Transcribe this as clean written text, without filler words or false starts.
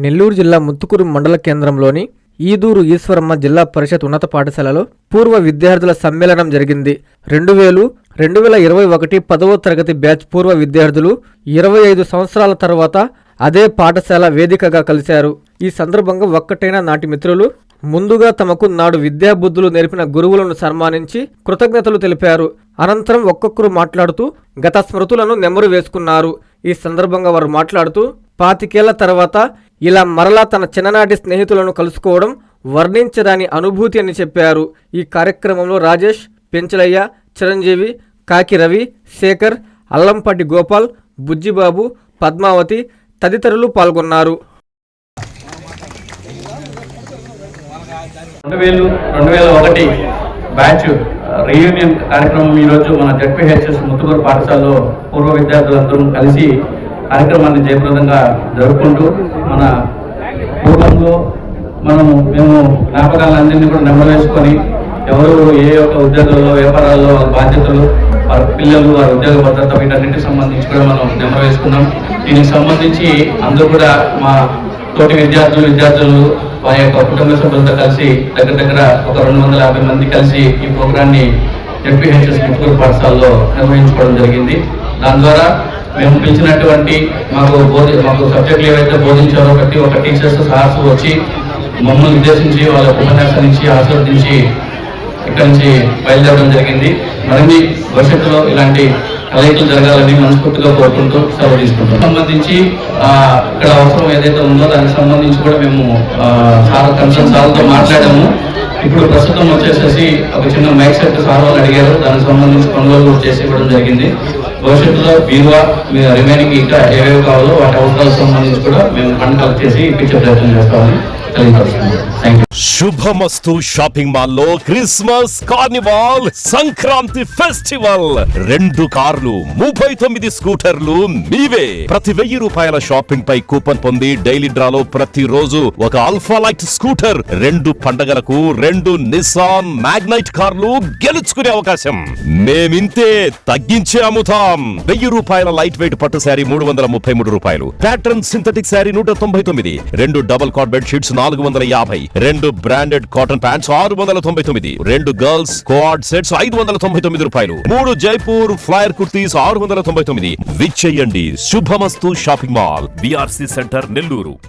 నెల్లూరు జిల్లా ముత్తుకూరు మండల కేంద్రంలోని ఈదూరు ఈశ్వరమ్మ జిల్లా పరిషత్ ఉన్నత పాఠశాలలో పూర్వ విద్యార్థుల సమ్మేళనం జరిగింది. 2021 10వ తరగతి బ్యాచ్ పూర్వ విద్యార్థులు 25 సంవత్సరాల తర్వాత అదే పాఠశాల వేదికగా కలిశారు. ఈ సందర్భంగా ఒక్కటైన నాటి మిత్రులు ముందుగా తమకు నాడు విద్యాబుద్ధులు నేర్పిన గురువులను సన్మానించి కృతజ్ఞతలు తెలిపారు. అనంతరం ఒక్కొక్కరు మాట్లాడుతూ గత స్మృతులను నెమరు వేసుకున్నారు. ఈ సందర్భంగా వారు మాట్లాడుతూ 25 ఏళ్ల తర్వాత ఇలా మరలా తన చిన్ననాటి స్నేహితులను కలుసుకోవడం వర్ణించరాని అనుభూతి అని చెప్పారు. ఈ కార్యక్రమంలో రాజేష్, పెంచలయ్య, చిరంజీవి, కాకి రవి, శేఖర్, అల్లంపాటి గోపాల్, బుజ్జిబాబు, పద్మావతి తదితరులు పాల్గొన్నారు. 2001 బ్యాచ్ రీయూనియన్ కార్యక్రమం ఈరోజు మన జెడ్పీహెచ్ఎస్ ముత్తుకూరు పాఠశాలలో పూర్వ విద్యార్థులందరూ కలిసి కార్యక్రమాన్ని జయప్రదంగా జరుపుకుంటూ మన పూర్వంలో మేము జ్ఞాపకాలన్నింటినీ కూడా నెమవేసుకొని ఎవరు ఏ యొక్క ఉద్యోగాల్లో వ్యాపారాల్లో వారి బాధ్యతలు, వారి పిల్లలు, వారి ఉద్యోగ భద్రత వీటన్నిటికి సంబంధించి కూడా మనం నెమవేసుకున్నాం. దీనికి సంబంధించి అందరూ కూడా మా తోటి విద్యార్థులు వారి యొక్క కుటుంబ సభ్యులతో కలిసి దగ్గర ఒక 250 మంది కలిసి ఈ ప్రోగ్రాన్ని జెడ్పీహెచ్ఎస్ ముత్తుకూరు పాఠశాలలో నిర్వహించుకోవడం జరిగింది. దాని ద్వారా మేము పిలిచినటువంటి మాకు సబ్జెక్టులు ఏవైతే బోధించారో ప్రతి ఒక్క టీచర్స్ సార్స్ వచ్చి మమ్మల్ని ఉద్దేశించి వాళ్ళ ఉపన్యాసాన్ని ఇచ్చి ఆశీర్వదించి ఇక్కడి నుంచి బయలుదేరడం జరిగింది. మరిన్ని భవిష్యత్తులో ఇలాంటి కలయికలు జరగాలని మనస్ఫూర్తిగా కోరుకుంటూ సెలవు తీసుకుంటాం. సంబంధించి ఇక్కడ అవసరం ఏదైతే ఉందో దానికి సంబంధించి కూడా మేము కన్సర్న్ సార్లతో మాట్లాడాము. ఇప్పుడు ప్రస్తుతం వచ్చేసేసి ఒక చిన్న మైక్ సెట్ సార్ వాళ్ళు అడిగారు, దానికి సంబంధించి కొనుగోలు చేసి ఇవ్వడం జరిగింది. భవిష్యత్తులో బీరువా రిమైనింగ్ ఇంకా ఏవేవి కావాలో వాటి అవసరాలకు సంబంధించి కూడా మేము ఫండ్ కలెక్ట్ చేసి ఇప్పించే ప్రయత్నం చేస్తామని తెలియపరుస్తున్నాం. శుభమస్తు షాపింగ్ మాల్ లో క్రిస్మస్ కార్నివాల్ సంక్రాంతి ఫెస్టివల్ 2 కార్లు 39 స్కూటర్లు మీవే. ప్రతి 1000 రూపాయల షాపింగ్ పై కూపన్ పొంది డైలీ డ్రాలో ప్రతి రోజు ఒక ఆల్ఫా లైట్ స్కూటర్, 2 పండగలకు 2 నిసాన్ మ్యాగ్నైట్ కార్లు గెలుచుకునే అవకాశం. మేమింతే తగ్గించే అమ్ముతాం. 1000 రూపాయల లైట్ వెయిట్ పట్టు శారీ 333 రూపాయలు, pattern synthetic saree 199, 2 double cot bed sheets 450, 2 branded cotton pants 699, 2 girls coord sets 599 రూపాయలు, 3 జైపూర్ ఫ్లైర్ కుర్తీస్ 699. విచ్చేయండి Shubhamastu shopping mall, BRC centre Nellore.